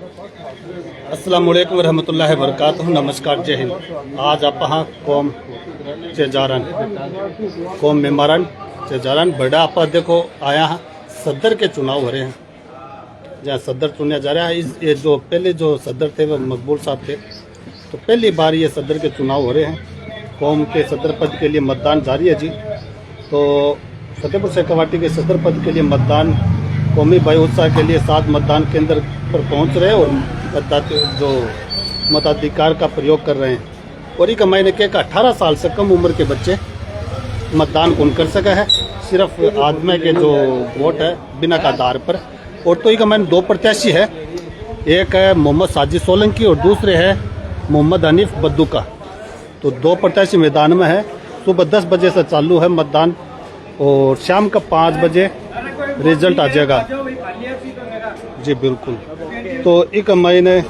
अस्सलाम वालेकुम रहमतुल्लाहि व बरकातहू। नमस्कार, जय हिंद। आज आप कौम चेजारन कौम मेम्बरान चेजारन बड़ा आप देखो आया सदर के चुनाव हो रहे हैं, जहाँ सदर चुना जा रहा है। ये जो पहले जो सदर थे वो मकबूल साहब थे, तो पहली बार ये सदर के चुनाव हो रहे हैं। कौम के सदर पद के लिए मतदान जारी है जी। तो फतेहपुर शेखावाटी के सदर पद के लिए मतदान कौमी भाई उत्साह के लिए 7 मतदान केंद्र पर पहुंच रहे हैं और जो मताधिकार का प्रयोग कर रहे हैं। और एक मैंने कहा कि 18 साल से कम उम्र के बच्चे मतदान कौन कर सका है, सिर्फ आदमी के जो वोट है बिना का आधार पर। और तो एक मैंने 2 प्रत्याशी है, एक है मोहम्मद साजिद सोलंकी और दूसरे है मोहम्मद हनीफ बद्दू का। तो 2 प्रत्याशी मैदान में है। सुबह 10 बजे से चालू है मतदान और शाम का 5 बजे रिजल्ट आ जाएगा जी। बिल्कुल। तो एक मैंने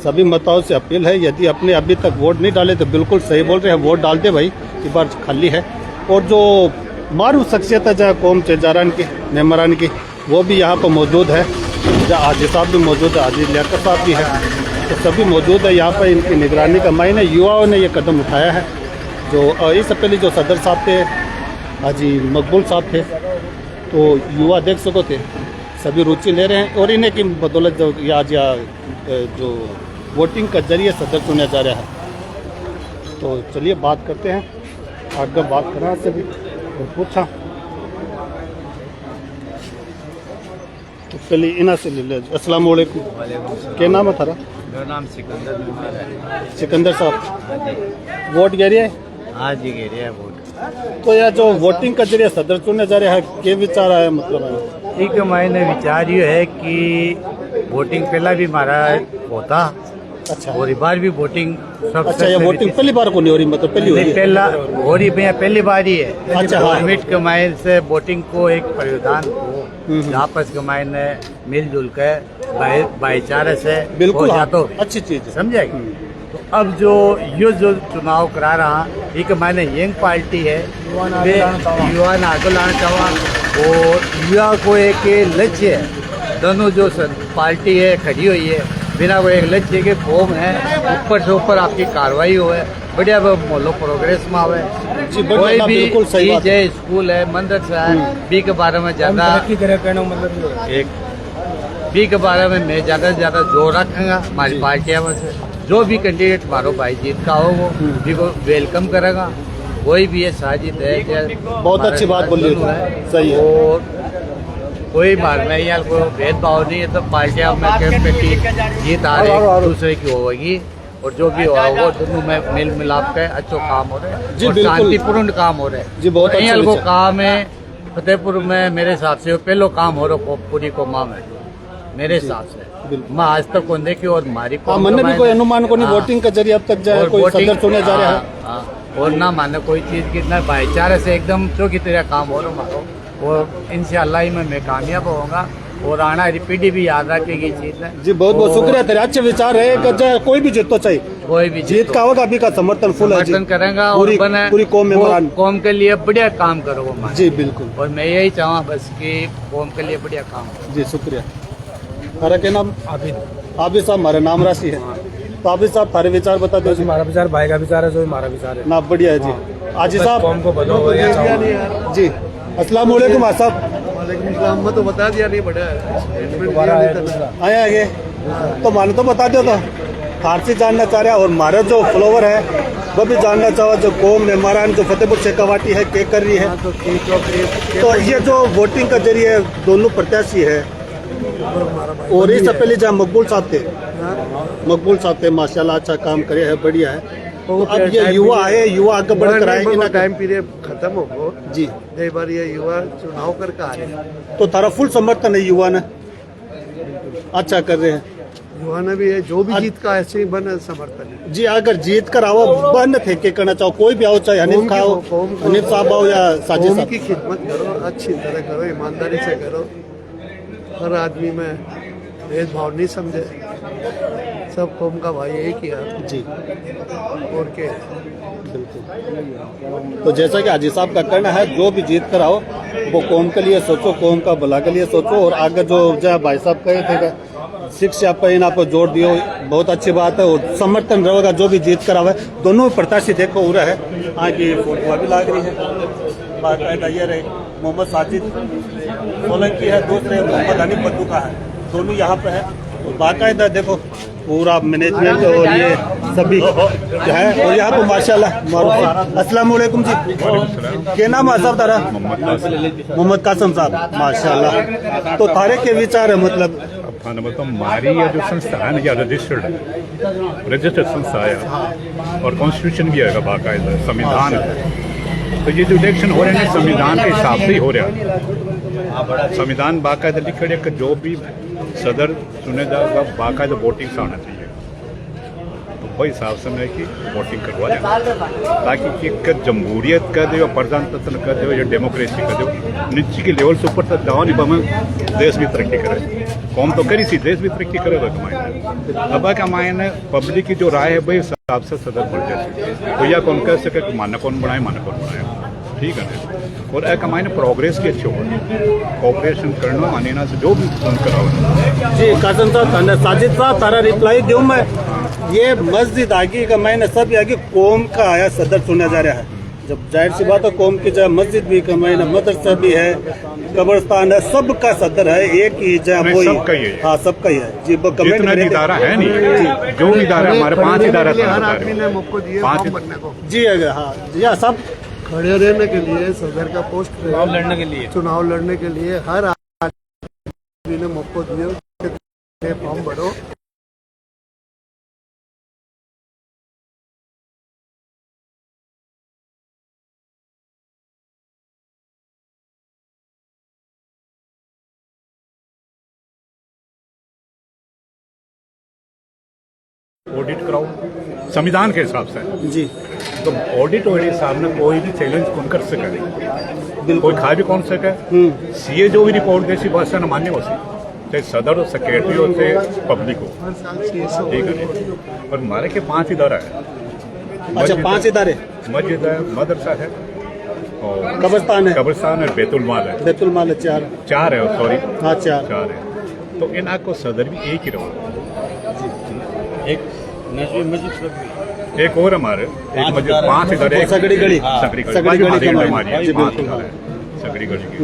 सभी मतदाताओं से अपील है, यदि अपने अभी तक वोट नहीं डाले तो बिल्कुल सही बोल रहे हैं, वोट डाल दे भाई, इस बार खाली है। और जो मारूफ शख्सियत है जहाँ कौम चेजारन की मेम्बरान की, वो भी यहाँ पर मौजूद है। जहाँ हाजी साहब भी मौजूद है, हाजी लियाकत साहब भी है, तो सभी मौजूद है यहाँ पर। इनकी निगरानी का मैंने युवाओं ने ये कदम उठाया है। जो इससे पहले जो सदर साहब थे हाजी मकबूल साहब थे, तो युवा देख सको थे सभी रुचि ले रहे हैं और इन्हें की बदौलत जो आज या जो वोटिंग का जरिए सदर चुना जा रहा है। तो चलिए बात करते हैं, आगे बात करा से भी और पूछा तो चलिए इना से ले ले। अस्सलाम वालेकुम, क्या नाम है थारा? मेरा नाम सिकंदर। सिकंदर साहब, वोट गिरे है आज ही गिरे है वोट। तो यह जो वोटिंग का जरिए सदर चुना जा रहा है, क्या विचार है? मतलब एक मैंने विचार ये है कि वोटिंग पहला भी हमारा होता, अच्छा, और इस बार भी वोटिंग सब। अच्छा, ये वोटिंग पहली बार को नहीं हो रही, मतलब पहली हो रही है? पहला हो रही भैया, पहली बार ही है। अच्छा, गवर्नमेंट के मायने से वोटिंग को एक परिधान को आपस के मायने मिलजुल कर भाईचारे से बिल्कुल, जाता हो, अच्छी चीज है, समझेगी। तो अब जो ये जो चुनाव करा रहा एक मायने यंग पार्टी है, युवा ने आगे लाना चाहवा और युवा को एक लक्ष्य है। दोनों जो पार्टी है खड़ी हुई है बिना वो एक लक्ष्य के फॉर्म है, ऊपर से ऊपर आपकी कार्रवाई हो है, बढ़िया मोहल्लो प्रोग्रेस में आवे। कोई भी चीज है, स्कूल है, मदरसा है, बी के बारे में ज्यादा एक बी के बारे में मैं ज्यादा से ज्यादा जोर रखूंगा। हमारी पार्टियां में से जो भी कैंडिडेट हमारो भाई जीत का हो वो भी को वेलकम करेगा। कोई भी ये साजिद है, बहुत अच्छी बात बोली है, सही है। और कोई मार में यहाँ को भेदभाव नहीं है, तो पार्टियां में जीत आ रही दूसरे की होगी और जो भी होगा वो दोनों में मिल मिलाप के अच्छा काम हो रहा है और शांतिपूर्ण काम हो रहा है जी। बहुत अच्छा को काम है फतेहपुर में, मेरे हिसाब से पहलो काम हो रहा है पूरी कौमा में, मेरे हिसाब से। मैं आज तक कौन देखी और हमारी मन भी कोई अनुमान को नहीं वोटिंग के जरिए अब तक जाए कोई सदर चुने जा रहा है और ना माने कोई चीज कितना भाईचारे से एकदम जो की तरह काम हो रहा है। और इंशाअल्लाह ही मैं कामयाब होऊंगा और आना पीढ़ी भी याद रखेगी चीज है जी। बहुत बहुत शुक्रिया, तेरे अच्छे विचार है कि कोई भी जीत तो चाहिए, कोई भी जीत का होगा, अभी का समर्थन फुल है, समर्थन करेंगा और पूरी कौम के लिए बढ़िया काम करो जी। बिल्कुल, और मैं यही चाहूँ बस कि कौम के लिए बढ़िया काम जी। शुक्रिया। हमारा क्या नाम? आबिद साहब, हमारा नाम राशि है। तो आबिद साहब थारे विचार बता दो। हमारा विचार भाई का विचार है, जो हमारा विचार है ना, बढ़िया है जी। आजी साहब कौम को बताओ जी। अस्सलाम वालेकुम साहब। मैं तो बता दिया नहीं बड़ा आया आगे तो मानो तो बता दो। तो फारसी जानना चाह रहा है और हमारा जो फ्लोवर है वो भी जानना चाहो, जो कौम मेम्बरान जो फतेहपुर शेखावाटी है क्या कर रही है। तो ये जो वोटिंग का जरिए दोनों प्रत्याशी है और इससे पहले जहाँ मकबूल साहब थे माशाल्लाह अच्छा काम करे है, बढ़िया है। तो अब ये युवा है, युवा आगे बढ़कर आएंगे ना, टाइम पीरियड खत्म हो गया जी। कई बार ये युवा चुनाव करके आ रहे हैं, तो तारा फुल समर्थन है, युवा ने अच्छा कर रहे हैं। युवा ने भी है, जो भी जीत का ऐसे ही बन समर्थन है जी। अगर जीत कर आओ बन थे के करना चाहो, कोई भी आओ, चाहे हनीफ खाओ, हनीफ साहब आओ या साजिद साहब की खिदमत करो, अच्छी तरह करो, ईमानदारी से करो, हर आदमी में भेदभाव नहीं समझे, सब कौम का भाई एक ही है जी। और क्या बिल्कुल। तो जैसा कि हाजी साहब का कहना है, जो भी जीत कर आओ वो कौम के लिए सोचो, कौम का भला के लिए सोचो। और आगे जो भाई साहब कहे थे शिक्षा पर इन आप जोर दियो, बहुत अच्छी बात है। और समर्थन रहेगा जो भी जीत कर आवे, दोनों प्रत्याशी देखो हो रहा है। आगे फोटो भी लाग रही है, बाकायदा ये रहे मोहम्मद साजिद सोलंकी है, दूसरे मोहम्मद हनीफ बद्दू का है, दोनों यहाँ पे है। और बाकायदा देखो पूरा मैनेजमेंट और ये सभी जो है। और यहाँ पे माशाल्लाह मारूफ। अस्सलाम वालेकुम जी, क्या नाम है साहब तारा? मोहम्मद कासम साहब, माशाल्लाह। तो थारे के विचार है मतलब मतलब हमारी ये जो संस्था है ना, या रजिस्टर्ड संस्था है और कॉन्स्टिट्यूशन भी है बाकायदा, संविधान है। तो ये जो इलेक्शन हो रहे हैं संविधान के हिसाब से ही हो रहा है। संविधान बाकायदा लिख रहे कि जो भी सदर चुने जाएगा बाकायदा वोटिंग से आना चाहिए। तो वही हिसाब से मैं कि वोटिंग करवा दें, ताकि एक जमहूरियत कर दे, प्रजातंत्र कर दे, या डेमोक्रेसी कर दे, नीचे के लेवल से ऊपर तक जाओ नहीं, हमें देश भी तरक्की करे। कौम तो करी सी, देश भी तरक्की करेगा कमाए। अब कमाए पब्लिक की जो राय है वही हिसाब से सदर बढ़ जाए। भैया कौन कह सके माना कौन बनाए, माना कौन बनाए, ठीक है। और एक हमारे प्रोग्रेस की अच्छी हो, कोऑपरेशन करना आने से जो भी फोन कराओ जी। कासम साहब, साजिद साहब तारा रिप्लाई दूं मैं। ये मस्जिद आगे का मैंने सब आगे कौम का आया सदर चुना जा रहा है। जब जाहिर सी बात है कौम की जगह मस्जिद भी कमाईना, मदरसा भी है, कब्रस्तान है, सबका सदर है, एक ही जगह वही सबका ही है। हाँ सबका ही है जी। जितना भी इदारा है नहीं, जो भी इदारा हमारे 5 इदारा हर आदमी ने मौका दिया फॉर्म भरने को जी। हाँ जी, हाँ सब खड़े रहने के लिए, सदर का पोस्ट पे चुनाव लड़ने के लिए हर आदमी ने मौका दिया, फॉर्म भरो। ऑडिट कराओ संविधान के हिसाब से जी। तो ऑडिट और हिसाब में कोई भी चैलेंज कौन कर सके, कोई खा भी कौन सके। सीए जो भी रिपोर्ट देसी भाषा न मान्य हो सी, चाहे सदर हो, सेक्रेटरी हो, चाहे पब्लिक हो, हर साल 600 ठीक है। और हमारे के 5 इदारा है। अच्छा 5 इदारे, मस्जिद है, मदरसा है और कब्रस्तान है, बैतुल माल है, बैतुल माल है, 4 है सॉरी, हाँ 4 है। तो इन को सदर भी एक ही रहो। एक और हमारे एक मस्जिद 5 इदारे, सगड़ी गली हमारी है 5 इदारे सगड़ी गली की।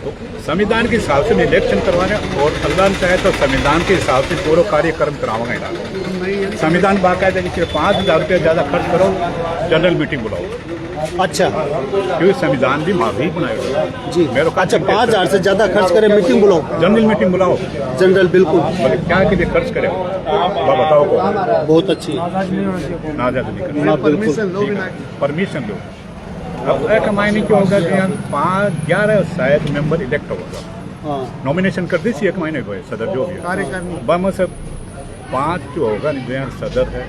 तो संविधान के हिसाब से इलेक्शन करवाने, और अल्लाह ने चाहे तो संविधान के हिसाब से पूरा कार्यक्रम करावाएंगे इलाका। संविधान बाकायदा लिखे 5,000 रुपये ज़्यादा खर्च करो, जनरल मीटिंग बुलाओ। अच्छा, क्योंकि संविधान भी माफी बनाएगा जी। अच्छा 5,000 से ज्यादा खर्च करे, मीटिंग बुलाओ, जनरल मीटिंग बुलाओ, जनरल बिल्कुल। क्या के लिए खर्च करे बताओ को, बहुत अच्छी नाजाद नहीं करना, परमिशन दो। अब एक मायने क्यों होगा कि 5-11 शायद मेंबर इलेक्ट होगा, नॉमिनेशन कर दी एक महीने को सदर जो भी है, से 5 जो होगा जो सदर है,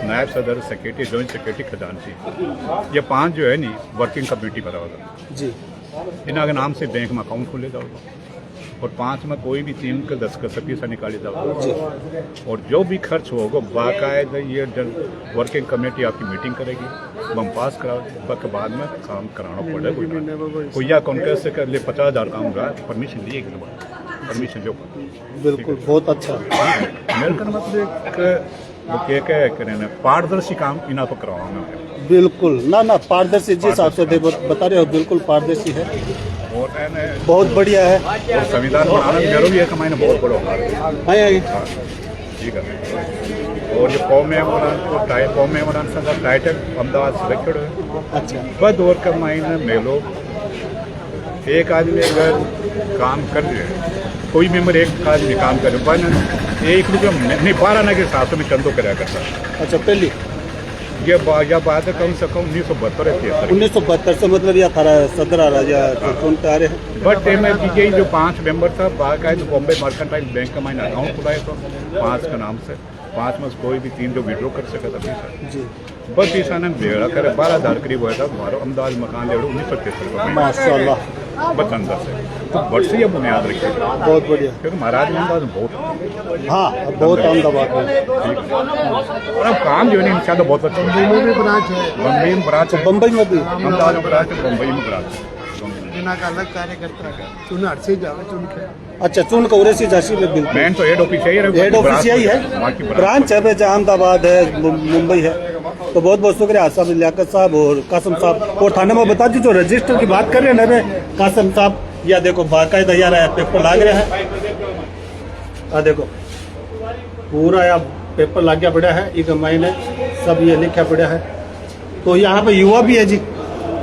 नायब सदर, सेक्रेटरी, जॉइंट सेक्रेटरी, खजांची, ये 5 जो है नहीं वर्किंग कमेटी बना होगा जी। इनके नाम से बैंक में अकाउंट खोले जाओगे, और 5 में कोई भी 3 का 10 का सभी से निकाले जाओगे। और जो भी खर्च होगा बाकायदा ये वर्किंग कमेटी आपकी मीटिंग करेगी, हम पास कराओगे, के बाद में काम कराना पड़ेगा। कोई या कौन कैसे कर ले 50,000 काम रहा, परमिशन लिए परमिशन जो बिल्कुल बहुत अच्छा। मेरे का मतलब वो क्या करें पारदर्शी काम इना तो करवाऊंगा बिल्कुल ना पारदर्शी जिस हिसाब से बता रहे हो बिल्कुल पारदर्शी है, और बहुत बढ़िया है। और संविधान बनाना मेरा भी एक महीना बहुत बड़ा होगा, ठीक है। और जो कौम मेमोरान का टाइटल अहमदाबाद सिलेक्टेड है। अच्छा बद और का महीना मेलो एक आदमी अगर काम कर रहे, कोई मेंबर एक आदमी काम करे, एक रुपये नहीं 12 के हिसाब से मैं चंदो कराया करता। अच्छा पहली ये बात है कम से कम 1972 से मतलब या थारा सदर आ रहा कौन पे आ रहे हैं। बट ये जो 5 मेंबर था बाकायदा बॉम्बे मर्केंटाइल बैंक का मैंने अकाउंट खुलाया था 5 का नाम से, 5 में कोई भी 3 जो विड्रॉ कर सका था जी। बस ईसा ने बेड़ा करे 12,000 करीब हुआ था हमारा अहमदाबाद मकान ले 1973 में माशाल्लाह बस अंदर से। तो बट से ये बुनियाद रखिए बहुत बढ़िया, क्योंकि महाराज अहमदाबाद बहुत बहुत अहमदाबाद और अब काम जो है ना इंशाल्लाह बहुत अच्छा बम्बई में ब्रांच है, बम्बई में ब्रांच है, बम्बई में भी अहमदाबाद में ब्रांच है, बम्बई में ब्रांच है। बिना का अलग कार्यकर्ता का चुन हट से जावे चुन के अच्छा चुन कौरे सी झांसी में बिल्कुल मेन तो हेड ऑफिस यही है, हेड ऑफिस यही है, ब्रांच है जहाँ अहमदाबाद है, मुंबई है। तो बहुत बहुत शुक्रिया साहब, लियाकत साहब और कासम साहब। और थाने में बता दी जो रजिस्टर की बात कर रहे हैं ना कासम साहब, या देखो बाकायदा यार पेपर लाग रहा है, देखो पूरा या पेपर लाग गया पड़ा है, एक मायने सब ये लिखा पड़ा है। तो यहाँ पे युवा भी है जी,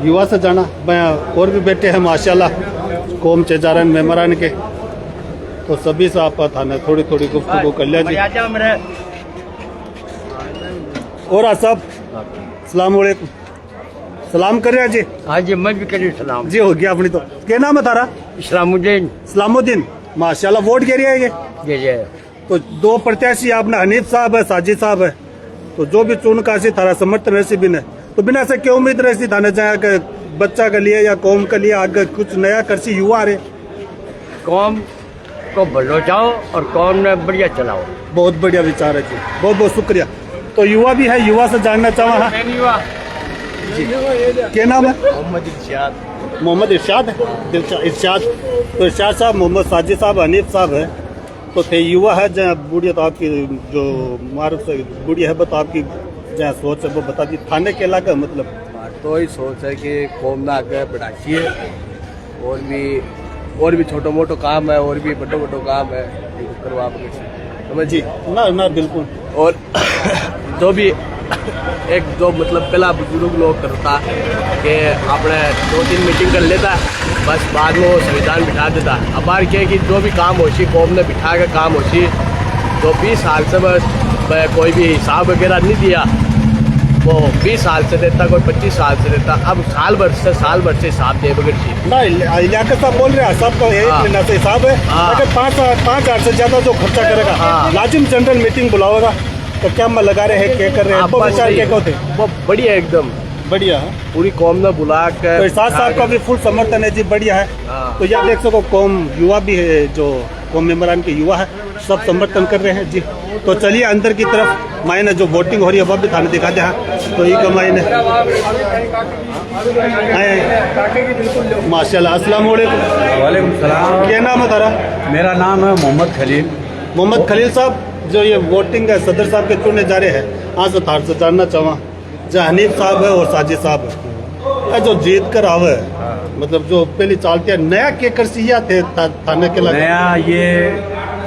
युवा से जाना मैं और भी बैठे हैं माशाल्लाह कौम चेजारन मेमरान के, तो सभी से आप थाने थोड़ी थोड़ी गुफ्तगू कर लिया जी। और साहब सलाम वालेकुम, सलाम कर रहे हैं जी। हाँ जी, मैं भी करी सलाम जी हो गया अपनी। तो क्या नाम है तारा? इस्लामुद्दीन। इस्लामुद्दीन माशाल्लाह। वोट के लिए है ये? जी। तो दो प्रत्याशी आपने, हनीफ साहब है, साजिद साहब है, तो जो भी चुन का सी थारा समर्थन रही बिना, तो बिना से क्या उम्मीद रही थाने जाए कि बच्चा के लिए या कौम के लिए आगे कुछ नया करसी युवा रहे? कौम को भलो जाओ और कौम ने बढ़िया चलाओ। बहुत बढ़िया विचार है जी, बहुत बहुत शुक्रिया। तो युवा भी है, युवा से जानना चाहा जी, क्या नाम है? मोहम्मद इरशाद। मोहम्मद इरशाद है, इरशाद। तो इरशाद साहब, मोहम्मद साजिद साहब, हनीफ साहब है, तो थे युवा है जहाँ बुढ़िया, तो आपकी जो मारूफ से बुढ़िया है, बता आपकी जहाँ सोच है वो बता दी थाने के इलाका मतलब। तो ही सोच है कि कौम ना आगे बढ़ाई है, और भी छोटो मोटो काम है, और भी बड़ो बड़ो काम है करवा समझ जी ना बिल्कुल। और जो भी एक जो मतलब पहला बुजुर्ग लोग करता कि आपने 2-3 मीटिंग कर लेता, बस बाद में वो संविधान बिठा देता। अब बार क्या है कि जो भी काम होशी कौम ने बिठा के काम होशी, तो 20 साल से बस कोई भी हिसाब वगैरह नहीं दिया, वो 20 साल से देता, कोई 25 साल से देता, अब साल भर से हिसाब दे बगैर चीज ना। लियाकत साहब बोल रहे हैं सबका एक महीना से हिसाब है, अगर 5,000 से ज्यादा जो खर्चा करेगा लाजिम जनरल मीटिंग बुलाओगा, तो क्या हम लगा रहे हैं, क्या कर रहे हैं, आपको विचार क्या कहते हैं? वो बढ़िया एकदम बढ़िया है, पूरी कौम ने बुला के। तो इरशाद साहब का भी फुल समर्थन है जी, बढ़िया है। तो यह देख सको कौम युवा भी है, जो कौम मेम्बरान के युवा है, सब समर्थन कर रहे हैं जी। तो चलिए अंदर की तरफ मायने जो वोटिंग हो रही है वह भी थाने दिखा दे। तो ये मायने माशाल्लाह। अस्सलाम वालेकुम। वालेकुम सलाम। क्या नाम है तारा? मेरा नाम है मोहम्मद खलील। मोहम्मद खलील साहब, जो ये वोटिंग है सदर साहब के चुने जा रहे हैं, आज से थार से जानना चाहवा जो हनीफ साहब है और साजिद साहब है, जो जीत कर आवे मतलब जो पहले चालते हैं नया के कर सिया थे थाने के लगे नया, ये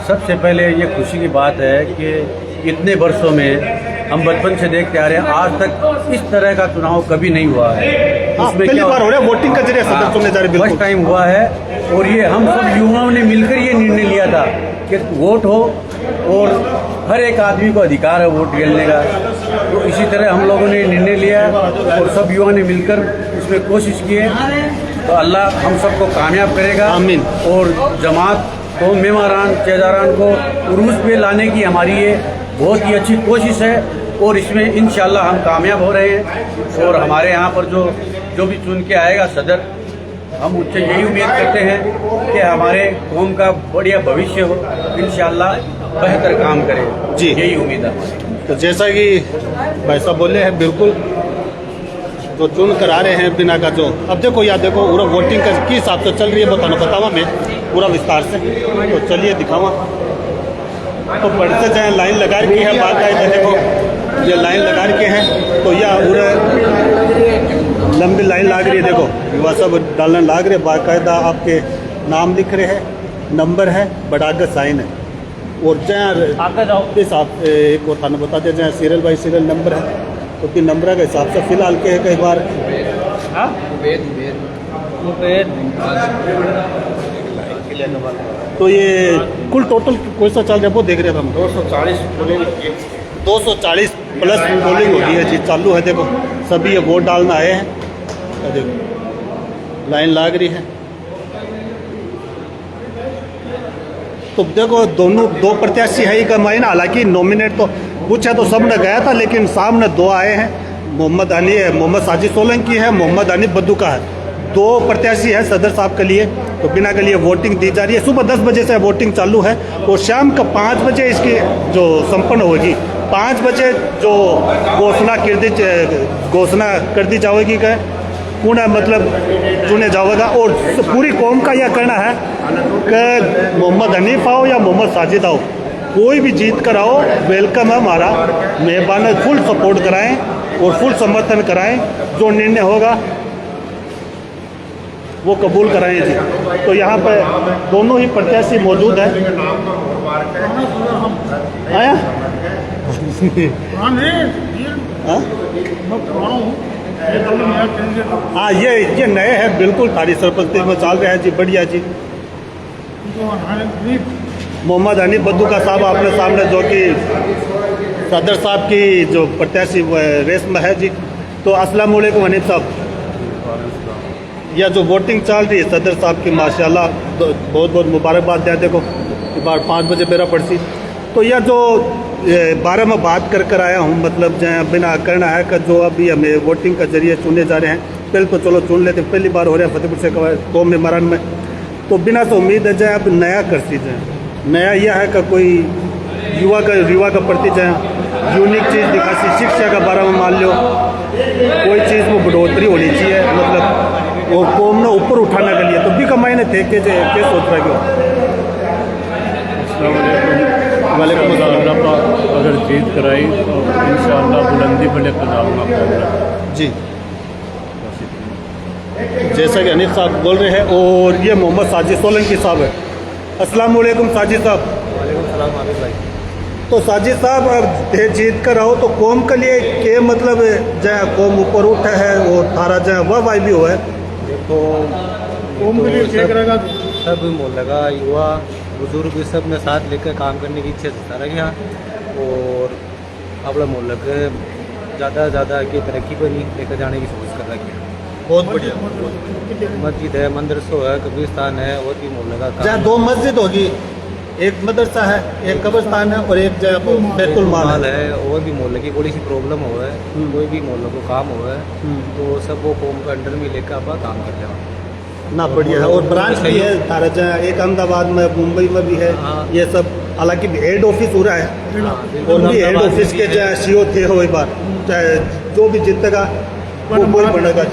सबसे पहले ये खुशी की बात है कि इतने वर्षों में हम बचपन से देखते आ रहे हैं, आज तक इस तरह का चुनाव कभी नहीं हुआ है। उसमें पहली बार हो रहा है वोटिंग का जरिए सदर चुने जा रहे, फर्स्ट टाइम हुआ है। और ये हम सब युवाओं ने मिलकर ये निर्णय लिया था कि वोट हो और हर एक आदमी को अधिकार है वोट डालने का। तो इसी तरह हम लोगों ने निर्णय लिया और सब युवाओं ने मिलकर इसमें कोशिश की है। तो अल्लाह हम सबको कामयाब करेगा, आमीन। और जमात को मेमरान चेजारान को उरूज पे लाने की हमारी ये बहुत ही अच्छी कोशिश है, और इसमें इंशाल्लाह हम कामयाब हो रहे हैं। और हमारे यहाँ पर जो भी चुन के आएगा सदर, हम उससे यही उम्मीद करते हैं कि हमारे कौम का बढ़िया भविष्य हो, इंशाल्लाह बेहतर काम करे जी, यही उम्मीद है। तो जैसा कि भाई साहब बोले हैं, बिल्कुल जो चुन कर आ रहे हैं बिना का जो, अब देखो या देखो पूरा वोटिंग का किस हिसाब से चल रही है बताना बतावा मैं पूरा विस्तार से। तो चलिए दिखावा, तो बढ़ते जाए, लाइन लगा रखी है बाकायदा, देखो ये लाइन लगा रखे हैं, तो यह पूरा लंबी लाइन लाग रही है, देखो युवा सब डालने लाग रहे, बाकायदा आपके नाम लिख रहे हैं, नंबर है, बड़ागर साइन है, और जहाँ इस आप एक और थाना बता दें जहाँ सीरियल बाई सीरियल नंबर है, तो 3 नंबर के हिसाब से फिलहाल के कई बार तो ये कुल टोटल कोई सा चल रहा है वो देख रहे थे हम 240 प्लस पोलिंग हो गई है जी, चालू है। देखो सभी ये वोट डालना आए हैं, देखो लाइन लाग रही है। तो देखो दो प्रत्याशी है का मायना, हालांकि नॉमिनेट तो पूछा तो सब ने गया था, लेकिन सामने 2 आए हैं, मोहम्मद साजिद सोलंकी है, मोहम्मद हनीफ बद्दू का है। 2 प्रत्याशी है सदर साहब के लिए, तो बिना के लिए वोटिंग दी जा रही है। सुबह 10 बजे से वोटिंग चालू है और शाम का 5 बजे इसकी जो संपन्न होगी, 5 बजे जो घोषणा कर दी जाएगी कौन है मतलब चुने जाएगा। और पूरी कौम का यह कहना है कि मोहम्मद हनीफ आओ या मोहम्मद साजिद आओ, कोई भी जीत कर आओ, वेलकम है हमारा, मेहरबान है, फुल सपोर्ट कराएं और फुल समर्थन कराएं, जो निर्णय होगा वो कबूल कराएं जी। तो यहाँ पे दोनों ही प्रत्याशी मौजूद हैं। आया हाँ, ये नए हैं बिल्कुल, थारी सरपंच में चल रहे हैं जी, बढ़िया जी। मोहम्मद हनीफ बद्दूका साहब आपने सामने, जो कि सदर साहब की जो प्रत्याशी रेस में है जी। तो अस्सलाम वालेकुम हनीफ साहब, यह जो वोटिंग चल रही है सदर साहब की, माशाल्लाह बहुत बहुत मुबारकबाद दें। देखो बार 5 बजे मेरा पड़सी, तो यह जो 12 में बात कर आया हूँ, मतलब जो बिना करना है कि जो अभी हमें वोटिंग का जरिए चुने जा रहे हैं, पहले तो चलो चुन लेते, पहली बार हो रहा है फतेहपुर से कौम मेमरान में, तो बिना तो उम्मीद है जाए अब नया कर सी जाए। नया यह है कि कोई युवा का प्रति जाए यूनिक चीज़ दिखा सी, शिक्षा का बारे में मान लो कोई चीज़ में बढ़ोतरी होनी चाहिए, मतलब वो कौम ने ऊपर उठाने के लिए। तो भी कमाई ने थे के सोच रहा क्यों। वालेकुम अस्सलाम। अगर जीत कराई तो इंशाअल्लाह बुलंदी पर लेकर जाऊँगा जी। जैसा कि हनीफ साहब बोल रहे हैं, और ये मोहम्मद साजिद सोलंकी साहब है। अस्सलाम वालेकुम साजिद साहब। वालेकुम सलाम आबिद भाई। तो साजिद साहब अब जीत कर आओ तो कौम के लिए के मतलब जहाँ कौम ऊपर उठा है और थारा जहाँ वह वाई भी हुआ है, देखो कौम के लिए ठीक रहेगा। सब मोहल्ला युवा बुजुर्ग सब ने साथ लेकर काम करने की इच्छा जता रहे हैं, और अपना मोहल्ला के ज़्यादा से ज़्यादा आगे तरक्की पर नहीं लेकर जाने की कोशिश कर रही है। बहुत बढ़िया। मस्जिद है, मंदरसो है, कब्रिस्तान है, और भी मोहल्ला का जहाँ 2 मस्जिद होगी, एक मदरसा है, एक कब्रिस्तान है और एक जगह बैतुल माल है। और भी मोहल्ले की थोड़ी सी प्रॉब्लम हो है, कोई भी मोहल्ले को काम हो है, तो सब वो कौम के अंडर में लेकर आप काम कर रहे ना बढ़िया है। और ब्रांच भी है थारा जहाँ, एक अहमदाबाद में, मुंबई में भी है। ये सब हालांकि हेड ऑफिस हो रहा है, और भी हेड ऑफिस के जहाँ सीओ थे हो, एक बार चाहे जो भी जीतेगा वो कोई बनेगा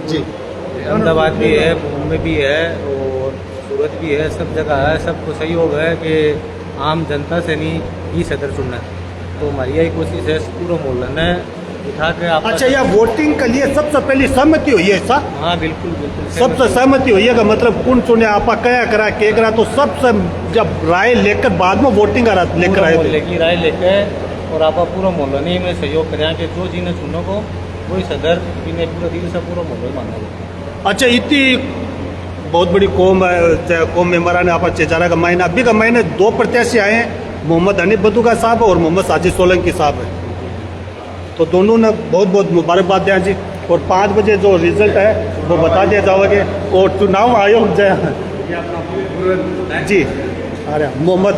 जी। अहमदाबाद भी है, मुंबई भी है, और सूरत भी है, सब जगह है। सबको सही हो गया कि आम जनता से नहीं ही सदर चुनना है, तो हमारी यही कोशिश है पूरा मोहल्ला ने उठा के आप। अच्छा, यह वोटिंग के लिए सबसे पहले सहमति हुई है सर? हाँ बिल्कुल बिल्कुल, सबसे सहमति हुई है का मतलब कौन चुने आपा क्या करा के करा, तो सबसे जब राय लेकर बाद में वोटिंग लेकर आए मोहल्ले की राय लेकर, और आप पूरा मोहल्ला ने में सहयोग करें कि जो जिन्हें चुनो को वही सदर जिन्हें पूरा दिल से पूरा मोहल्ला मानना। अच्छा, इतनी बहुत बड़ी कौम है, चाहे कौम मेम्बरा ने आपा चेचारा का महीना अभी का महीने 2 प्रत्याशी आए हैं, मोहम्मद हनीफ बद्दूका साहब और मोहम्मद साजिद सोलंकी साहब है। तो दोनों ने बहुत बहुत मुबारकबाद दिया जी। और 5 बजे जो रिजल्ट है वो बता दिया जाओगे। और चुनाव आयोग जी अरे मोहम्मद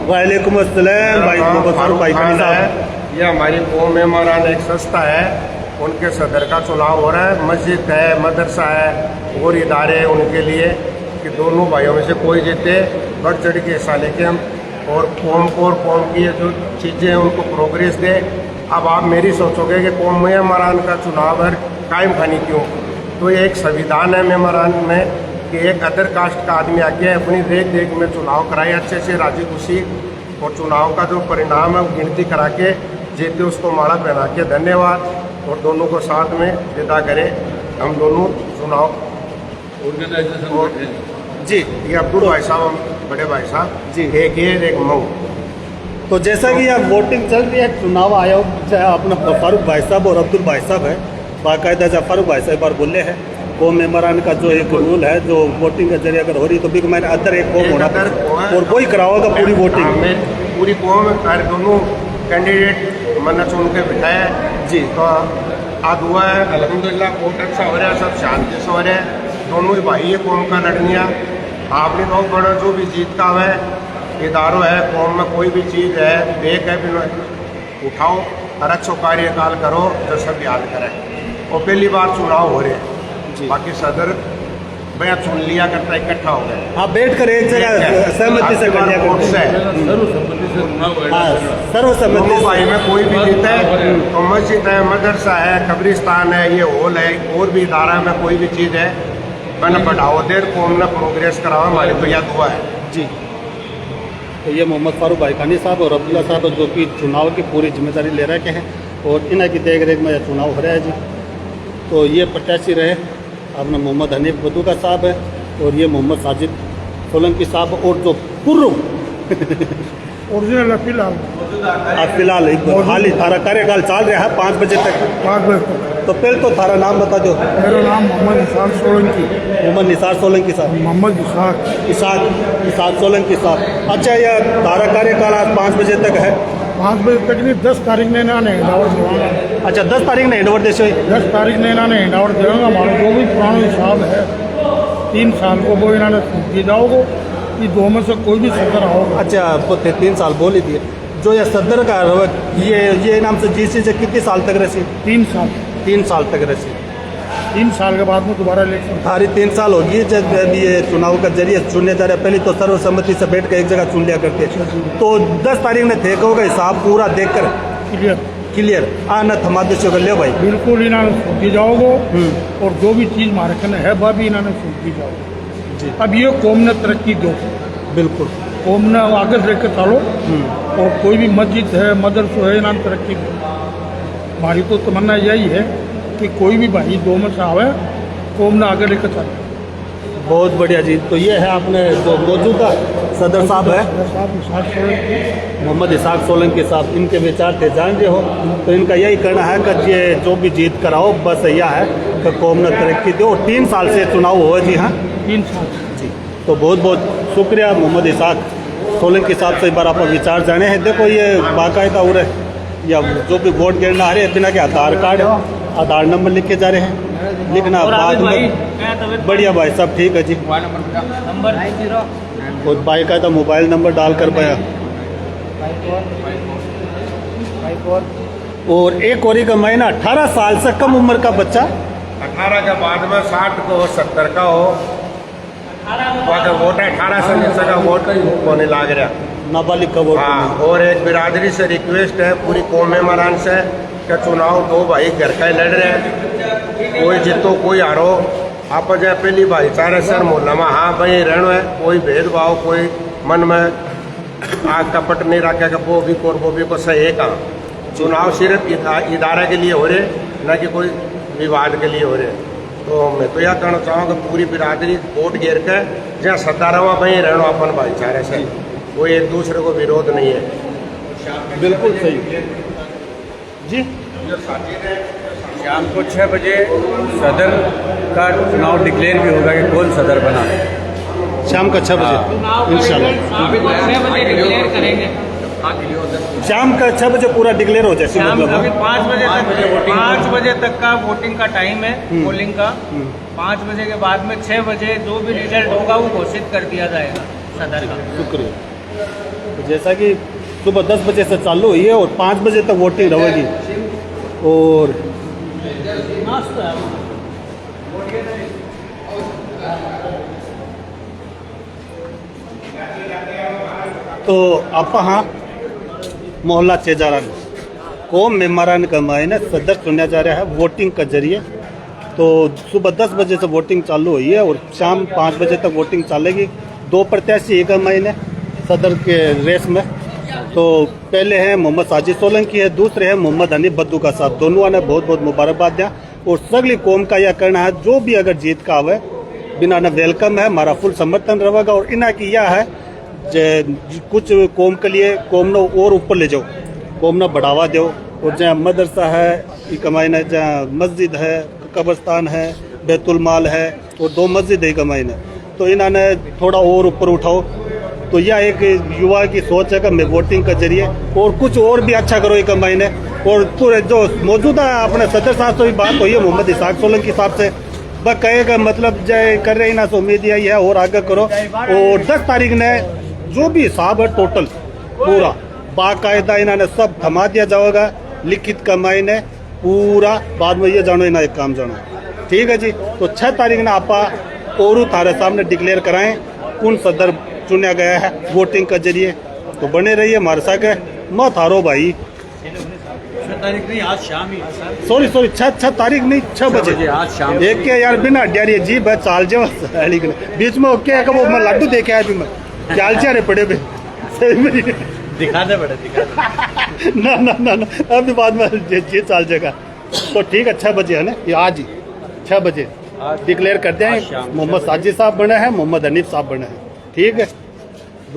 वालेकुम अस्सलाम भाई मोहम्मद फारूक भाई साहब। ये हमारी कौम मेमरान एक संस्था है, उनके सदर का चुनाव हो रहा है। मस्जिद है, मदरसा है और इदारे हैं उनके लिए कि दोनों भाइयों में से कोई जीते, बढ़ चढ़ के हिस्सा लेके हम और कौम को और कौम की जो चीज़ें हैं उनको प्रोग्रेस दे। अब आप मेरी सोचोगे कि कौम मेमरान का चुनाव है कायम खानी क्यों, तो ये एक संविधान है मेमरान में कि एक अदर कास्ट का आदमी आके अपनी देख में चुनाव कराए अच्छे से राजी खुशी, और चुनाव का जो परिणाम है वो गिनती करा के जीते उसको माला पहना के धन्यवाद, और दोनों को साथ में विदा करें। हम दोनों चुनाव जी, ये अब्दुल भाई साहब, बड़े भाई साहब जी, एक ये एक मऊ। तो जैसा कि अब वोटिंग चल रही है, चुनाव आयोग चाहे अपना फारूक भाई साहब और अब्दुल भाई साहब है, बाकायदा जब फारूक भाई साहब बार बोले हैं कौम मेम्बरान का जो एक रूल है, जो वोटिंग के जरिए अगर हो रही तो भी मैंने अदर एक कौम होना और वही कराओगे पूरी वोटिंग। पूरी कौम दोनों कैंडिडेट मैंने चुन के बिठाया जी। तो आज हुआ है अल्हम्दुलिल्लाह, बहुत अच्छा हो रहा है, सब शांति से हो रहा है। दोनों ही भाई है कौम का लड़निया। आपने बहुत बड़ा जो भी जीत का है इदारों है, कौम में कोई भी चीज़ है देख है भी उठाओ और अच्छो कार्यकाल करो जो सब याद करें। और पहली बार चुनाव हो रहे हैं, बाकी सदर भैया चुन लिया करता इकट्ठा हो गए। हाँ, बैठ कर एक जगह सहमति से कर लिया करते हैं। हाँ, सर्वसम्मति दोनों भाई में कोई भी जीता है तो मस्जिद है, मदरसा है, कब्रिस्तान है, ये हॉल है, और भी इदारा में कोई भी चीज़ है मैंने बढ़ाओ देर कौम ने प्रोग्रेस कराओ, हमारी तो यह दुआ है जी। तो ये मोहम्मद फारूक भाईखानी साहब और अब्दुल्ला साहब जो कि चुनाव की पूरी जिम्मेदारी ले रखे हैं और इन्हीं की देख रेख में यह चुनाव हो रहा है जी। तो ये प्रत्याशी रहे अपना मोहम्मद हनीफ बदूका साहब है और ये मोहम्मद साजिद सोलंकी साहब और जो पूर्व ओरिजिनल है फिलहाल फिलहाल हाल ही थारा कार्यकाल चल रहा है 5 बजे तक। 5 बजे तक। तो पहले तो थारा नाम बता दो। मेरा नाम मोहम्मद इसाक सोलंकी। मोहम्मद निसार सोलंकी साहब। मोहम्मद इसाक सोलंकी साहब। अच्छा, यह थारा कार्यकाल आज 5 बजे तक है। 5 बजे तक नहीं, 10 तारीख ने इन्होंने हैंडओवर दिलाना। अच्छा, 10 तारीख ने हैंडओवर देशो। 10 तारीख ने इन्होंने हैंडओवर देगा। हमारा जो भी पुराना हिसाब है 3 साल को वो इन्होंने दे जाओगे कि 2 में से कोई भी सदर आओगे। अच्छा, वो 3 साल बोल ही दिए। जो ये सदर का ये नाम से जीसी से कितने साल तक रसी? 3 साल। 3 साल तक रसी। 3 साल के बाद में दोबारा इलेक्शन। सारी 3 साल होगी जब ये चुनाव का जरिए चुने जा रहे। पहले तो सर्वसम्मति से बैठ कर एक जगह चुन लिया करते। तो 10 तारीख ने थे होगा हिसाब पूरा देखकर क्लियर आना थमा दे ले भाई। बिल्कुल इन्होंने सूझी जाओगे और जो भी चीज़ मार्केट है वह भी इन्होंने सूझी जाओगे जी। अब ये कौम ने तरक्की दो, बिल्कुल कौम ने आगे लेकर चलो और कोई भी मस्जिद है, मदरसा है, इन्होंने तरक्की दो। हमारी तो तमन्ना यही है कि कोई भी भाई 2 में से आवे, कौम ने आगे लेकर चले। बहुत बढ़िया जी। तो ये है आपने जो मौजूदा सदर साहब है मोहम्मद इसाक सोलंकी साहब, इनके विचार थे जान रहे हो। तो इनका यही कहना है कि ये जो भी जीत कराओ बस यह है कि कौम ने तरक्की दो। 3 साल से चुनाव हुआ जी। हाँ, 3 साल जी। तो बहुत बहुत शुक्रिया मोहम्मद इसाक सोलंकी साहब से एक बार आप विचार जाने हैं। देखो ये बाकायदा हो रहे या जो भी वोट गिरना आ रहे हैं बिना के आधार कार्ड आधार नंबर लिखे जा रहे हैं, लिखना बाद में। बढ़िया भाई सब ठीक है जी। और बाकायदा मोबाइल नंबर डालकर पाया। और एक और का महीना 18 साल से कम उम्र का बच्चा 18 के बाद में 60 को हो 70 का हो अगर वोट है 18 से नीचे का वोट होने लग रहा नाबालिग का वोट। हाँ, और एक बिरादरी से रिक्वेस्ट है पूरी कौम मेहमान से कि चुनाव 2 भाई घर का ही लड़ रहे हैं, कोई जीतो कोई हारो। आप जाए पहली भाईचारे सर मोहल्ला में हाँ भाई रहना है, कोई भेदभाव कोई मन में आग कपट नहीं रखेगा। वो भी को सही है कहाँ। चुनाव सिर्फ इदारे के लिए हो रहे, न कि कोई विवाद के लिए हो रहे। तो मैं तो यह कहना चाहूँगा पूरी बिरादरी वोट गिर के जहाँ सत्ता रहा वहीं रहना अपन भाईचारे से, कोई एक दूसरे को विरोध नहीं है। बिल्कुल सही जी। शाम को 6 बजे सदर का चुनाव डिक्लेयर भी होगा कि कौन सदर बना। शाम का 6 बजे इंशाल्लाह शाम का 6 बजे पूरा डिक्लेयर हो जाए। अभी 5 बजे तक का वोटिंग का टाइम है, पोलिंग का। 5 बजे के बाद में 6 बजे जो भी रिजल्ट होगा वो घोषित कर दिया जाएगा सदर का। शुक्रिया। तो जैसा कि सुबह 10 बजे से चालू हुई है और 5 बजे तक वोटिंग रहेगी। और तो आप हाँ मोहल्ला चेजारन कौम मेम्बरान का मायने सदर चुना जा रहा है वोटिंग के जरिए। तो सुबह 10 बजे से वोटिंग चालू हुई है और शाम 5 बजे तक वोटिंग चलेगी। 2 प्रत्याशी एक महीने सदर के रेस में। तो पहले हैं मोहम्मद साजिद सोलंकी है, दूसरे हैं मोहम्मद हनीफ बदूका साहब। दोनों ने बहुत बहुत मुबारकबाद दिया और सगली कौम का यह कहना है जो भी अगर जीत का आवे बिना न वेलकम है, हमारा फुल समर्थन रहेगा। और इना की यह है कुछ कौम के लिए कौम ने और ऊपर ले जाओ, कौम ने बढ़ावा दो। और जहाँ मदरसा है कमाई ने, जहाँ मस्जिद है, कब्रस्तान है, बैतुल माल है और 2 मस्जिद है कमाई ने, तो इन्होंने थोड़ा और ऊपर उठाओ। तो यह एक युवा की सोच है कि मैं वोटिंग के जरिए और कुछ और भी अच्छा करो एक महीने। और पूरे जो मौजूदा अपने सदर साहब से भी बात हुई है मोहम्मद इसाक सोलंकी साहब से, वह कहेगा मतलब जय कर रहे ना, तो उम्मीद यही है और आगे करो। और 10 तारीख ने जो भी हिसाब है टोटल पूरा बाकायदा इन्होंने सब थमा दिया जाएगा लिखित कमाई ने पूरा। बाद में ये जानो इन्हें एक काम जानो, ठीक है जी। तो 6 तारीख ने आप और थारे सामने डिक्लेयर कराएं कौन सदर चुना गया है वोटिंग के जरिए। तो बने रहिए हमारे साथ। मत हारो भाई। तारीख नहीं, आज शाम ही सॉरी 6 तारीख नहीं 6 बजे आज शाम एक के यार बिना अड्यारी जी बस चाल जो बीच में ओके है वो मैं लड्डू देखे आया भी मैं चाल चारे पड़े पे दिखा दे बड़े दिखा दे। ना अभी बाद में जी चाल जगह। तो ठीक है 6 बजे है ना ये आज ही 6 बजे डिक्लेयर कर दिया है। मोहम्मद साजिद साहब बने हैं, मोहम्मद हनीफ साहब बने हैं। ठीक है।